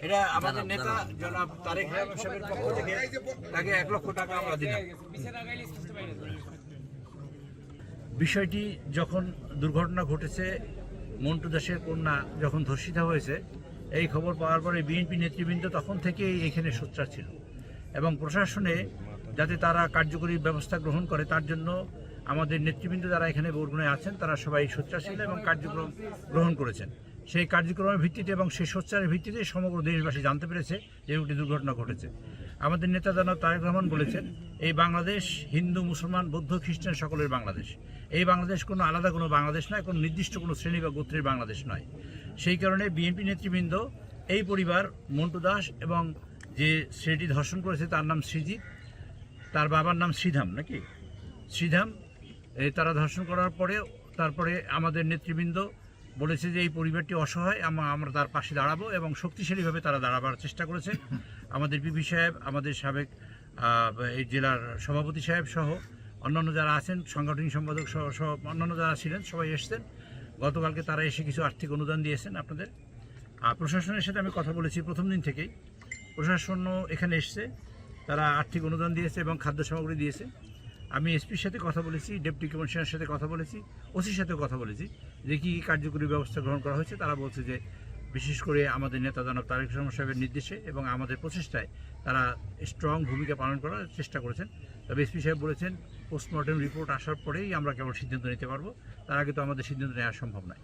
এটা আমাদের নেতা জনাব তারেক রহমান সাহেবের পক্ষ থেকে তাকে 1 লক্ষ টাকা আমরা দিলাম। বিষয়টি যখন দুর্ঘটনা ঘটেছে, মন্টু দাসের কন্যা যখন ধর্ষিত হয়েছে, এই খবর পাওয়ার পরে বিএনপি নেতৃবৃন্দ তখন থেকেই এখানে সোচ্চার ছিল এবং প্রশাসনে যাতে তারা কার্যকরী ব্যবস্থা গ্রহণ করে তার জন্য আমাদের নেতৃবৃন্দ যারা এখানে বরগুনায় আছেন তারা সবাই সোচ্চার ছিল এবং কার্যক্রম গ্রহণ করেছেন। সেই কার্যক্রমের ভিত্তিতে এবং সেই সোচ্চারের ভিত্তিতে সমগ্র দেশবাসী জানতে পেরেছে যে একটি দুর্ঘটনা ঘটেছে। আমাদের নেতা জনাব তারেক রহমান বলেছেন, এই বাংলাদেশ হিন্দু, মুসলমান, বৌদ্ধ, খ্রিস্টান সকলের বাংলাদেশ। এই বাংলাদেশ কোনো আলাদা কোনো বাংলাদেশ নয়, কোনো নির্দিষ্ট কোনো শ্রেণী বা গোত্রের বাংলাদেশ নয়। সেই কারণে বিএনপি নেতৃবৃন্দ এই পরিবার মন্টু দাস এবং যে ছেলেটি ধর্ষণ করেছে তার নাম সৃজিত, তার বাবার নাম শ্রীধাম নাকি শ্রীধাম, তারা ধর্ষণ করার পরে তারপরে আমাদের নেতৃবৃন্দ বলেছে যে এই পরিবারটি অসহায়, আমরা তার পাশে দাঁড়াবো এবং শক্তিশালীভাবে তারা দাঁড়াবার চেষ্টা করেছে। আমাদের পিপি সাহেব, আমাদের সাবেক এই জেলার সভাপতি সাহেব সহ অন্যান্য যারা আছেন, সাংগঠনিক সম্পাদক সহ অন্যান্য যারা ছিলেন সবাই এসছেন। গতকালকে তারা এসে কিছু আর্থিক অনুদান দিয়েছেন আপনাদের। আর প্রশাসনের সাথে আমি কথা বলেছি প্রথম দিন থেকেই, প্রশাসনও এখানে এসছে, তারা আর্থিক অনুদান দিয়েছে এবং খাদ্য সামগ্রী দিয়েছে। আমি এসপির সাথে কথা বলেছি, ডেপুটি কমিশনারের সাথে কথা বলেছি, ওসির সাথেও কথা বলেছি যে কী কার্যকরী ব্যবস্থা গ্রহণ করা হয়েছে। তারা বলছে যে বিশেষ করে আমাদের নেতা জনাব তারেক রহমান সাহেবের নির্দেশে এবং আমাদের প্রচেষ্টায় তারা স্ট্রং ভূমিকা পালন করার চেষ্টা করেছেন। তবে এসপি সাহেব বলেছেন পোস্টমর্টেম রিপোর্ট আসার পরেই আমরা কেবল সিদ্ধান্ত নিতে পারবো, তার আগে তো আমাদের সিদ্ধান্ত নেওয়া সম্ভব নয়।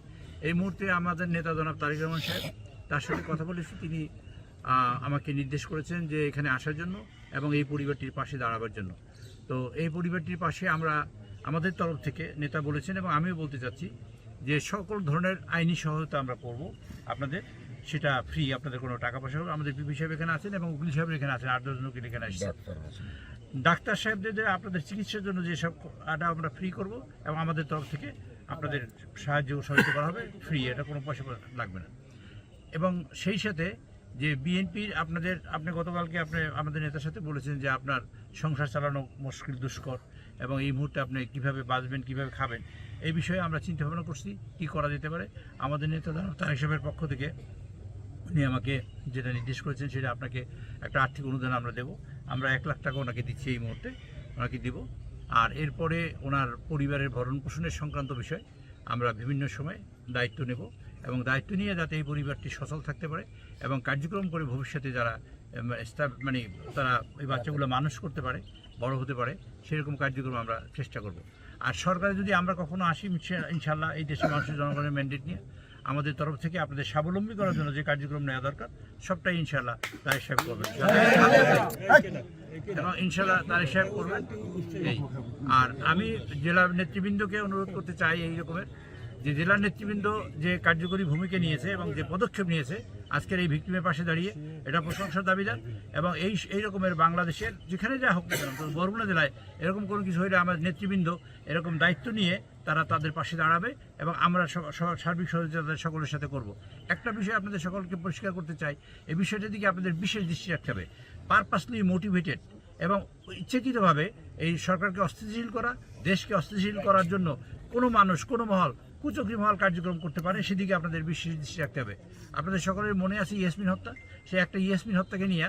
এই মুহূর্তে আমাদের নেতা জনাব তারেক রহমান সাহেব, তার সাথে কথা বলেছি, তিনি আমাকে নির্দেশ করেছেন যে এখানে আসার জন্য এবং এই পরিবারটির পাশে দাঁড়াবার জন্য। তো এই পরিবারটির পাশে আমরা আমাদের তরফ থেকে নেতা বলেছেন এবং আমিও বলতে চাচ্ছি যে সকল ধরনের আইনি সহায়তা আমরা করব আপনাদের, সেটা ফ্রি, আপনাদের কোনো টাকা পয়সা হবে। আমাদের পিপি সাহেব এখানে আছেন এবং উকিল সাহেব এখানে আছেন, 8-10 জন উকিল এখানে আসছেন। ডাক্তার সাহেবদের আপনাদের চিকিৎসার জন্য যেসব আমরা ফ্রি করব এবং আমাদের তরফ থেকে আপনাদের সাহায্য সহযোগিতা করা হবে ফ্রি, এটা কোনো পয়সা লাগবে না। এবং সেই সাথে যে বিএনপির আপনি গতকালকে আমাদের নেতার সাথে বলেছেন যে আপনার সংসার চালানো মুশকিল, দুষ্কর, এবং এই মুহূর্তে আপনি কীভাবে বাঁচবেন, কীভাবে খাবেন, এই বিষয়ে আমরা চিন্তা ভাবনা করছি কী করা যেতে পারে। আমাদের নেতা তারেক সাহেবের পক্ষ থেকে উনি আমাকে যেটা নির্দেশ করেছেন সেটা আপনাকে একটা আর্থিক অনুদান আমরা দেব। আমরা 1 লাখ টাকা ওনাকে দিচ্ছি এই মুহূর্তে, ওনাকে দিব। আর এরপরে ওনার পরিবারের ভরণ পোষণের সংক্রান্ত বিষয় আমরা বিভিন্ন সময় দায়িত্ব নেব এবং দায়িত্ব নিয়ে যাতে এই পরিবারটি সচল থাকতে পারে এবং কার্যক্রম করে ভবিষ্যতে যারা তারা এই বাচ্চাগুলো মানুষ করতে পারে, বড় হতে পারে, সেরকম কার্যক্রম আমরা চেষ্টা করব। আর সরকারে যদি আমরা কখনো আসি, ইনশাআল্লাহ এই দেশের মানুষের জনগণের ম্যান্ডেট নিয়ে আমাদের তরফ থেকে আপনাদের স্বাবলম্বী করার জন্য যে কার্যক্রম নেওয়া দরকার সবটাই ইনশাআল্লাহ তারেক সাহেব করবেন এবং ইনশাআল্লাহ তারেক সাহেব করবেন এই। আর আমি জেলার নেতৃবৃন্দকে অনুরোধ করতে চাই এই রকমের যে জেলার নেতৃবৃন্দ যে কার্যকরী ভূমিকা নিয়েছে এবং যে পদক্ষেপ নিয়েছে আজকের এই ভিক্টিমের পাশে দাঁড়িয়ে, এটা প্রশংসার দাবিদার। এবং এই রকমের বাংলাদেশের যেখানে যা হোক না কেন, বরগুনা জেলায় এরকম কোনো কিছু হলে আমার নেতৃবৃন্দ এরকম দায়িত্ব নিয়ে তারা তাদের পাশে দাঁড়াবে এবং আমরা সার্বিক সহযোগিতা সকলের সাথে করব। একটা বিষয় আপনাদের সকলকে পরিষ্কার করতে চাই, এই বিষয়টার দিকে আপনাদের বিশেষ দৃষ্টি রাখতে হবে। পারপাসলি মোটিভেটেড এবং ইচ্ছাকৃতভাবে এই সরকারকে অস্থিতিশীল করা, দেশকে অস্থিতিশীল করার জন্য কোনো মানুষ, কোনো মহল, কুচক্রী মহল কার্যক্রম করতে পারে, সেদিকে আপনাদের বিশেষ দৃষ্টি রাখতে হবে। আপনাদের সকলের মনে আছে ইয়াসমিন হত্যা, সে একটা ইয়াসমিন হত্যাকে নিয়ে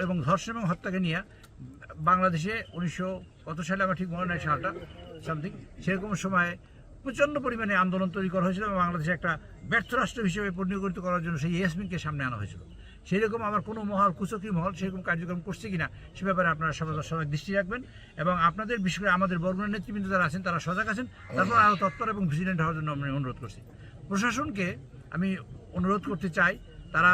এবং ধর্ষণ এবং হত্যাকে নিয়ে বাংলাদেশে 1900 কত সালে আমার ঠিক মনে নাই সালটা সামথিং, সেরকম সময় প্রচণ্ড পরিমাণে আন্দোলন তৈরি করা হয়েছিল এবং বাংলাদেশে একটা ব্যর্থ রাষ্ট্র হিসেবে পরিণত করার জন্য সেই ইয়াসমিনকে সামনে আনা হয়েছিল। সেরকম আমার কোনো মহল, কুচক্রী মহল সেরকম কার্যক্রম করছে কিনা সে ব্যাপারে আপনারা সবাই দৃষ্টি রাখবেন এবং আপনাদের বিশেষ করে আমাদের বরগুনার নেতৃবৃন্দ যারা আছেন তারা সজাগ আছেন, তারপর আরও তৎপর এবং ভিজিলেন্ট হওয়ার জন্য আমি অনুরোধ করছি। প্রশাসনকে আমি অনুরোধ করতে চাই তারা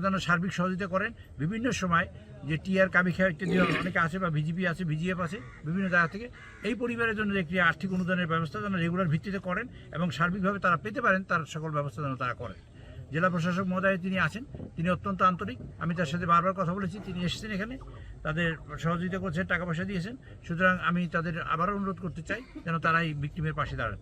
যেন সার্বিক সহযোগিতা করেন। বিভিন্ন সময় যে টিআর কাবিখা ইত্যাদি অনেকে আছে বা বিজিপি আছে, বিজিএফ আছে, বিভিন্ন জায়গা থেকে এই পরিবারের জন্য একটি আর্থিক অনুদানের ব্যবস্থা যেন রেগুলার ভিত্তিতে করেন এবং সার্বিকভাবে তারা পেতে পারেন, তার সকল ব্যবস্থা যেন তারা করেন। জেলা প্রশাসক মহোদয় তিনি আছেন, তিনি অত্যন্ত আন্তরিক, আমি তার সাথে বারবার কথা বলেছি, তিনি এসেছেন এখানে, তাদের সহযোগিতা করছেন, টাকা পয়সা দিয়েছেন। সুতরাং আমি তাদের আবারও অনুরোধ করতে চাই যেন তারা এই ভিক্টিমের পাশে দাঁড়ান।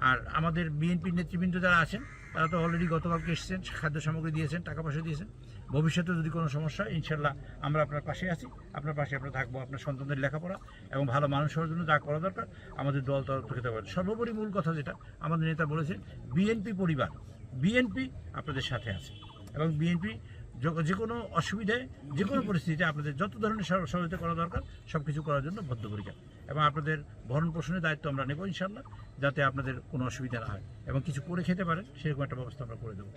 আর আমাদের বিএনপির নেতৃবৃন্দ যারা আছেন তারা তো অলরেডি গতকালকে এসেছেন, খাদ্য সামগ্রী দিয়েছেন, টাকা পয়সা দিয়েছেন। ভবিষ্যতে যদি কোনো সমস্যা হয় ইনশাল্লাহ আমরা আপনার পাশে আছি, আপনার পাশে আমরা থাকবো। আপনার সন্তানদের লেখাপড়া এবং ভালো মানুষ হওয়ার জন্য যা করা দরকার আমাদের দল তরফ থেকে দেওয়া। সর্বোপরি মূল কথা যেটা আমাদের নেতা বলেছেন, বিএনপি পরিবার, বিএনপি আপনাদের সাথে আছে এবং বিএনপি যে কোনো অসুবিধায় যে কোনো পরিস্থিতিতে আপনাদের যত ধরনের সহযোগিতা করা দরকার সব কিছু করার জন্য বদ্ধপরিকর, এবং আপনাদের ভরণ পোষণের দায়িত্ব আমরা নেব ইনশাল্লাহ, যাতে আপনাদের কোনো অসুবিধা না হয় এবং কিছু করে খেতে পারেন সেরকম একটা ব্যবস্থা আমরা করে দেবো।